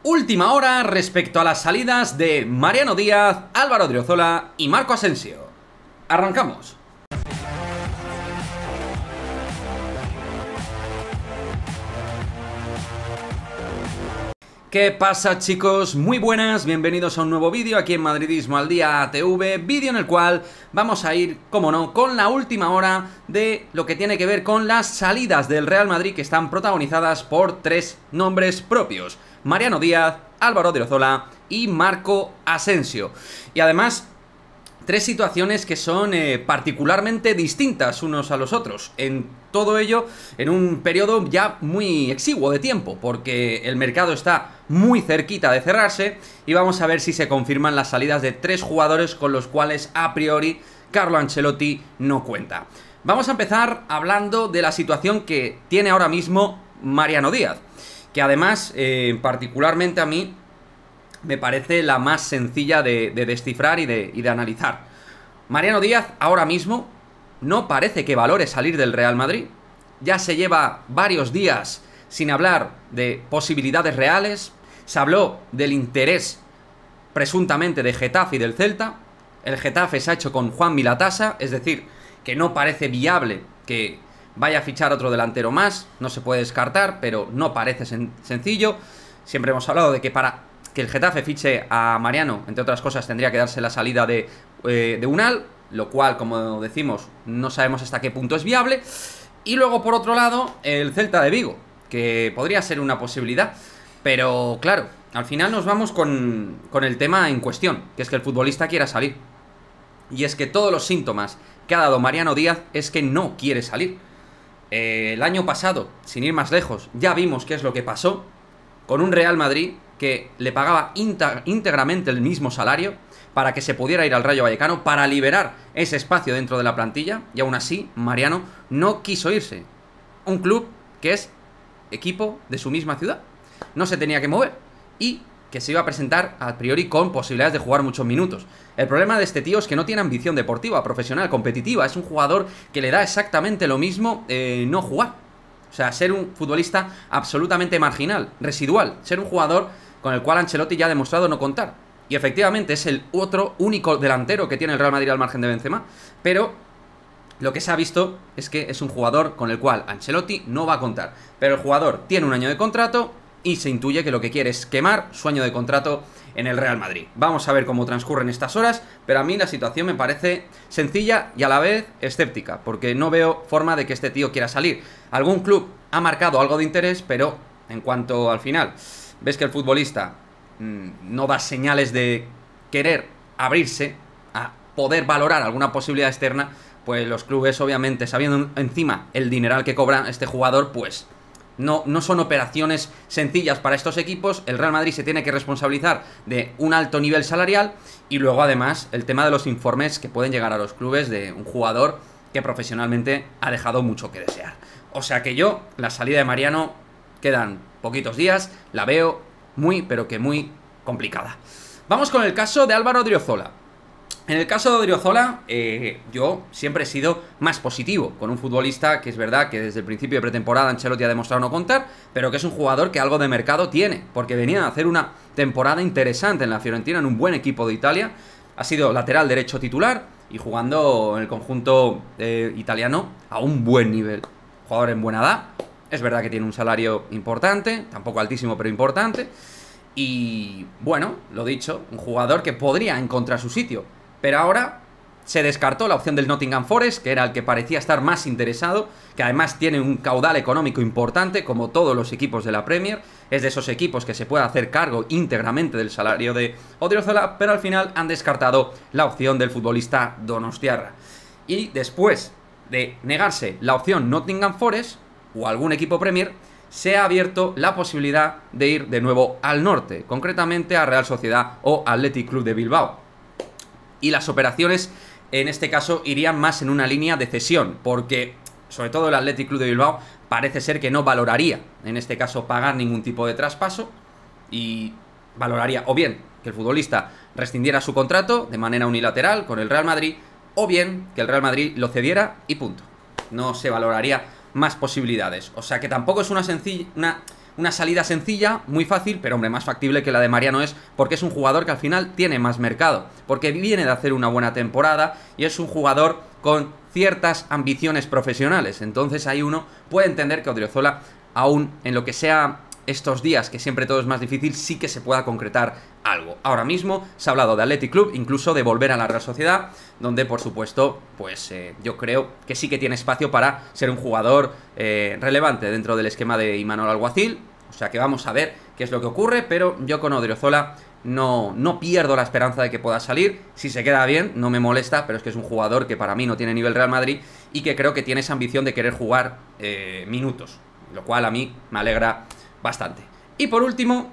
Última hora respecto a las salidas de Mariano Díaz, Álvaro Odriozola y Marco Asensio. Arrancamos. ¿Qué pasa, chicos? Muy buenas, bienvenidos a un nuevo vídeo aquí en Madridismo al Día TV, vídeo en el cual vamos a ir, como no, con la última hora de lo que tiene que ver con las salidas del Real Madrid, que están protagonizadas por tres nombres propios: Mariano Díaz, Álvaro Odriozola y Marco Asensio. Y además, tres situaciones que son particularmente distintas unos a los otros. En todo ello, en un periodo ya muy exiguo de tiempo, porque el mercado está muy cerquita de cerrarse y vamos a ver si se confirman las salidas de tres jugadores con los cuales a priori Carlo Ancelotti no cuenta. Vamos a empezar hablando de la situación que tiene ahora mismo Mariano Díaz, que además, particularmente a mí, me parece la más sencilla de descifrar y de analizar. Mariano Díaz ahora mismo no parece que valore salir del Real Madrid. Ya se lleva varios días sin hablar de posibilidades reales. Se habló del interés presuntamente de Getafe y del Celta. El Getafe se ha hecho con Juan Milatasa, es decir, que no parece viable que vaya a fichar otro delantero más. No se puede descartar, pero no parece sencillo. Siempre hemos hablado de que para que el Getafe fiche a Mariano, entre otras cosas, tendría que darse la salida de Unal, lo cual, como decimos, no sabemos hasta qué punto es viable. Y luego, por otro lado, el Celta de Vigo, que podría ser una posibilidad. Pero, claro, al final nos vamos con el tema en cuestión, que es que el futbolista quiera salir. Y es que todos los síntomas que ha dado Mariano Díaz es que no quiere salir. El año pasado, sin ir más lejos, ya vimos qué es lo que pasó con un Real Madrid que le pagaba íntegramente el mismo salario para que se pudiera ir al Rayo Vallecano, para liberar ese espacio dentro de la plantilla, y aún así Mariano no quiso irse. Un club que es equipo de su misma ciudad, no se tenía que mover y que se iba a presentar a priori con posibilidades de jugar muchos minutos. El problema de este tío es que no tiene ambición deportiva, profesional, competitiva. Es un jugador que le da exactamente lo mismo no jugar. O sea, ser un futbolista absolutamente marginal, residual. Ser un jugador con el cual Ancelotti ya ha demostrado no contar. Y efectivamente es el otro único delantero que tiene el Real Madrid al margen de Benzema. Pero lo que se ha visto es que es un jugador con el cual Ancelotti no va a contar. Pero el jugador tiene un año de contrato y se intuye que lo que quiere es quemar su año de contrato en el Real Madrid. Vamos a ver cómo transcurren estas horas, pero a mí la situación me parece sencilla y a la vez escéptica, porque no veo forma de que este tío quiera salir. Algún club ha marcado algo de interés, pero en cuanto al final ves que el futbolista no da señales de querer abrirse a poder valorar alguna posibilidad externa, pues los clubes, obviamente, sabiendo encima el dineral que cobra este jugador, pues no son operaciones sencillas para estos equipos. El Real Madrid se tiene que responsabilizar de un alto nivel salarial y luego, además, el tema de los informes que pueden llegar a los clubes de un jugador que profesionalmente ha dejado mucho que desear. O sea que yo, la salida de Mariano, quedan poquitos días, la veo muy, pero que muy complicada. Vamos con el caso de Álvaro Odriozola. En el caso de Odriozola, yo siempre he sido más positivo con un futbolista que es verdad que desde el principio de pretemporada Ancelotti ha demostrado no contar, pero que es un jugador que algo de mercado tiene, porque venía a hacer una temporada interesante en la Fiorentina, en un buen equipo de Italia. Ha sido lateral derecho titular y jugando en el conjunto italiano a un buen nivel. Jugador en buena edad, es verdad que tiene un salario importante, tampoco altísimo, pero importante. Y bueno, lo dicho, un jugador que podría encontrar su sitio. Pero ahora se descartó la opción del Nottingham Forest, que era el que parecía estar más interesado, que además tiene un caudal económico importante, como todos los equipos de la Premier. Es de esos equipos que se puede hacer cargo íntegramente del salario de Odriozola, pero al final han descartado la opción del futbolista donostiarra. Y después de negarse la opción Nottingham Forest o algún equipo Premier, se ha abierto la posibilidad de ir de nuevo al norte, concretamente a Real Sociedad o Athletic Club de Bilbao. Y las operaciones, en este caso, irían más en una línea de cesión, porque, sobre todo, el Athletic Club de Bilbao parece ser que no valoraría, en este caso, pagar ningún tipo de traspaso, y valoraría o bien que el futbolista rescindiera su contrato de manera unilateral con el Real Madrid, o bien que el Real Madrid lo cediera y punto. No se valoraría más posibilidades. O sea que tampoco es una una salida sencilla, muy fácil, pero hombre, más factible que la de Mariano es porque es un jugador que al final tiene más mercado, porque viene de hacer una buena temporada y es un jugador con ciertas ambiciones profesionales. Entonces ahí uno puede entender que Odriozola, aún en lo que sea estos días, que siempre todo es más difícil, sí que se pueda concretar algo. Ahora mismo se ha hablado de Athletic Club, incluso de volver a la Real Sociedad, donde por supuesto, pues yo creo que sí que tiene espacio para ser un jugador relevante dentro del esquema de Imanol Alguacil. O sea que vamos a ver qué es lo que ocurre, pero yo con Odriozola no pierdo la esperanza de que pueda salir. Si se queda bien, no me molesta, pero es que es un jugador que para mí no tiene nivel Real Madrid y que creo que tiene esa ambición de querer jugar minutos, lo cual a mí me alegra bastante. Y por último,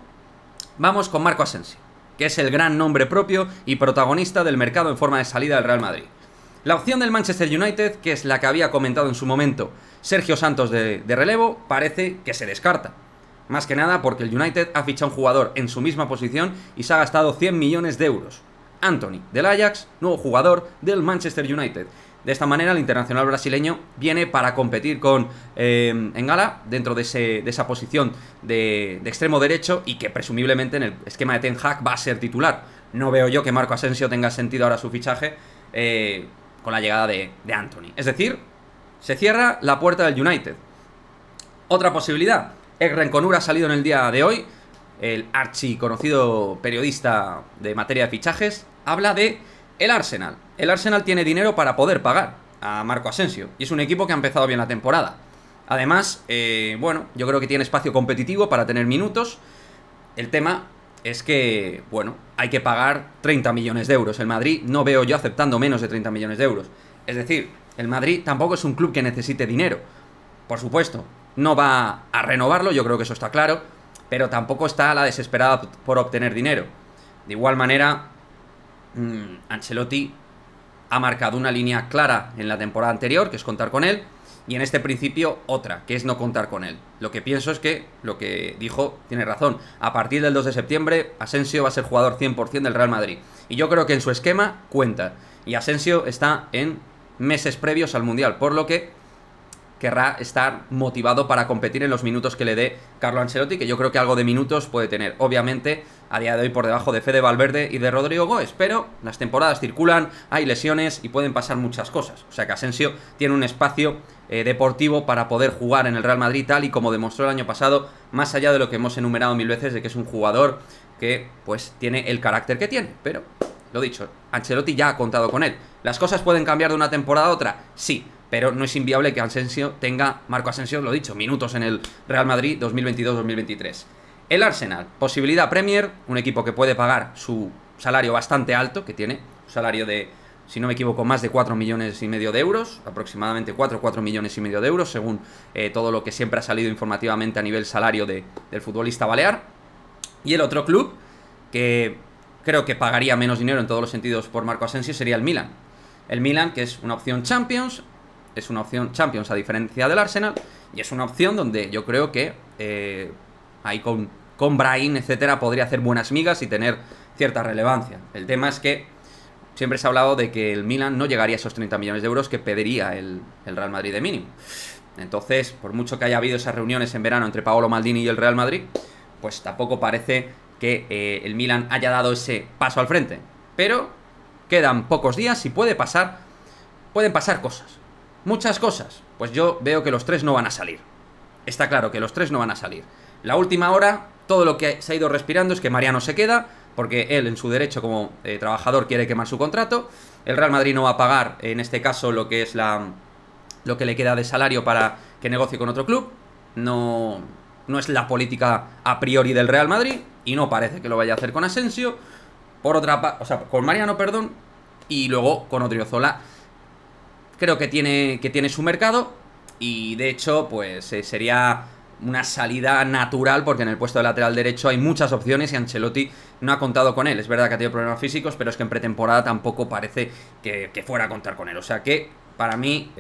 vamos con Marco Asensio, que es el gran nombre propio y protagonista del mercado en forma de salida del Real Madrid. La opción del Manchester United, que es la que había comentado en su momento Sergio Santos de relevo, parece que se descarta. Más que nada porque el United ha fichado un jugador en su misma posición y se ha gastado 100 millones de euros. Anthony, del Ajax, nuevo jugador del Manchester United. De esta manera, el internacional brasileño viene para competir con Engala dentro de esa posición de extremo derecho y que presumiblemente en el esquema de Ten Hag va a ser titular. No veo yo que Marco Asensio tenga sentido ahora su fichaje con la llegada de Anthony. Es decir, se cierra la puerta del United. Otra posibilidad, Ekren Konur ha salido en el día de hoy, el archiconocido periodista de materia de fichajes, habla de el Arsenal. El Arsenal tiene dinero para poder pagar a Marco Asensio y es un equipo que ha empezado bien la temporada. Además, bueno, yo creo que tiene espacio competitivo para tener minutos. El tema es que, bueno, hay que pagar 30 millones de euros. El Madrid no veo yo aceptando menos de 30 millones de euros. Es decir, el Madrid tampoco es un club que necesite dinero. Por supuesto, no va a renovarlo, yo creo que eso está claro, pero tampoco está a la desesperada por obtener dinero. De igual manera, Ancelotti ha marcado una línea clara en la temporada anterior, que es contar con él, y en este principio otra, que es no contar con él. Lo que pienso es que lo que dijo tiene razón. A partir del 2 de septiembre, Asensio va a ser jugador 100% del Real Madrid. Y yo creo que en su esquema cuenta. Y Asensio está en meses previos al Mundial, por lo que querrá estar motivado para competir en los minutos que le dé Carlo Ancelotti, que yo creo que algo de minutos puede tener. Obviamente, a día de hoy por debajo de Fede Valverde y de Rodrigo Goes, pero las temporadas circulan, hay lesiones y pueden pasar muchas cosas. O sea que Asensio tiene un espacio deportivo para poder jugar en el Real Madrid, tal y como demostró el año pasado, más allá de lo que hemos enumerado mil veces, de que es un jugador que pues tiene el carácter que tiene. Pero, lo dicho, Ancelotti ya ha contado con él. ¿Las cosas pueden cambiar de una temporada a otra? Sí, pero no es inviable que Asensio tenga, Marco Asensio, lo dicho, minutos en el Real Madrid 2022-2023. El Arsenal, posibilidad Premier, un equipo que puede pagar su salario bastante alto, que tiene un salario de, si no me equivoco, más de 4 millones y medio de euros, aproximadamente 4 millones y medio de euros, según todo lo que siempre ha salido informativamente a nivel salario del futbolista balear. Y el otro club, que creo que pagaría menos dinero en todos los sentidos por Marco Asensio, sería el Milan. El Milan, que es una opción Champions, a diferencia del Arsenal, y es una opción donde yo creo que ahí con Brahim, etcétera, podría hacer buenas migas y tener cierta relevancia. El tema es que siempre se ha hablado de que el Milan no llegaría a esos 30 millones de euros que pediría el Real Madrid de mínimo. Entonces, por mucho que haya habido esas reuniones en verano entre Paolo Maldini y el Real Madrid, pues tampoco parece que el Milan haya dado ese paso al frente. Pero quedan pocos días y pueden pasar cosas. Muchas cosas. Pues yo veo que los tres no van a salir. Está claro que los tres no van a salir. La última hora, todo lo que se ha ido respirando es que Mariano se queda, porque él en su derecho como trabajador quiere quemar su contrato. El Real Madrid no va a pagar, en este caso, lo que le queda de salario para que negocie con otro club. No es la política a priori del Real Madrid, y no parece que lo vaya a hacer con Asensio. Por otra parte, o sea, con Mariano, perdón, y luego con Odriozola. Creo que tiene su mercado y de hecho pues sería una salida natural porque en el puesto de lateral derecho hay muchas opciones y Ancelotti no ha contado con él. Es verdad que ha tenido problemas físicos, pero es que en pretemporada tampoco parece que fuera a contar con él. O sea que para mí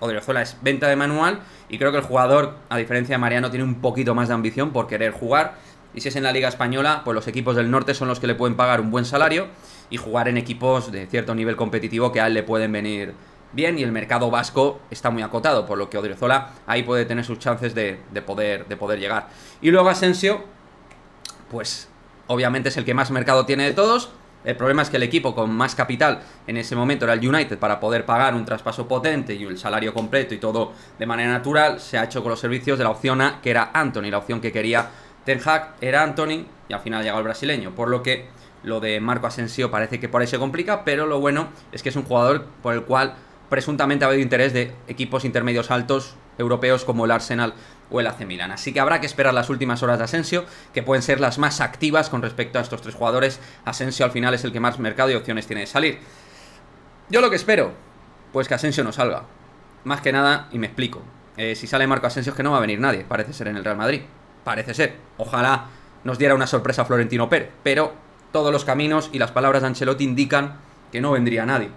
Odriozola es venta de manual y creo que el jugador, a diferencia de Mariano, tiene un poquito más de ambición por querer jugar. Y si es en la Liga Española, pues los equipos del norte son los que le pueden pagar un buen salario y jugar en equipos de cierto nivel competitivo que a él le pueden venir bien, y el mercado vasco está muy acotado, por lo que Odriozola ahí puede tener sus chances de poder llegar. Y luego Asensio, pues obviamente es el que más mercado tiene de todos. El problema es que el equipo con más capital en ese momento era el United, para poder pagar un traspaso potente y el salario completo y todo de manera natural. Se ha hecho con los servicios de la opción A, que era Antony. La opción que quería Ten Hag era Antony y al final ha llegado el brasileño, por lo que lo de Marco Asensio parece que por ahí se complica, pero lo bueno es que es un jugador por el cual presuntamente ha habido interés de equipos intermedios altos europeos como el Arsenal o el AC Milan. Así que habrá que esperar las últimas horas de Asensio, que pueden ser las más activas con respecto a estos tres jugadores. Asensio al final es el que más mercado y opciones tiene de salir. Yo lo que espero, pues que Asensio no salga. Más que nada, y me explico. Si sale Marco Asensio es que no va a venir nadie, parece ser, en el Real Madrid. Parece ser. Ojalá nos diera una sorpresa Florentino Pérez, pero todos los caminos y las palabras de Ancelotti indican que no vendría nadie.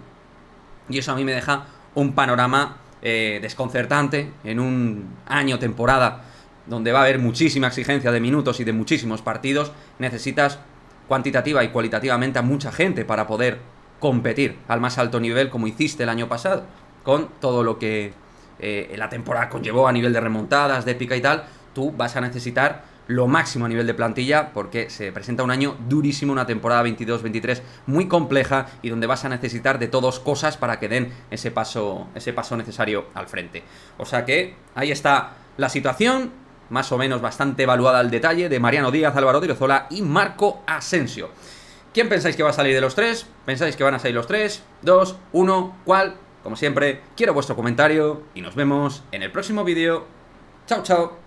Y eso a mí me deja un panorama desconcertante en un año, temporada, donde va a haber muchísima exigencia de minutos y de muchísimos partidos. Necesitas cuantitativa y cualitativamente a mucha gente para poder competir al más alto nivel, como hiciste el año pasado, con todo lo que la temporada conllevó a nivel de remontadas, de épica y tal. Tú vas a necesitar lo máximo a nivel de plantilla, porque se presenta un año durísimo, una temporada 22-23 muy compleja, y donde vas a necesitar de todos cosas para que den ese paso necesario al frente. O sea que ahí está la situación, más o menos bastante evaluada al detalle, de Mariano Díaz, Álvaro Odriozola y Marco Asensio. ¿Quién pensáis que va a salir de los tres? ¿Pensáis que van a salir los tres? 2, 1, ¿cuál? Como siempre, quiero vuestro comentario y nos vemos en el próximo vídeo. ¡Chao, chao!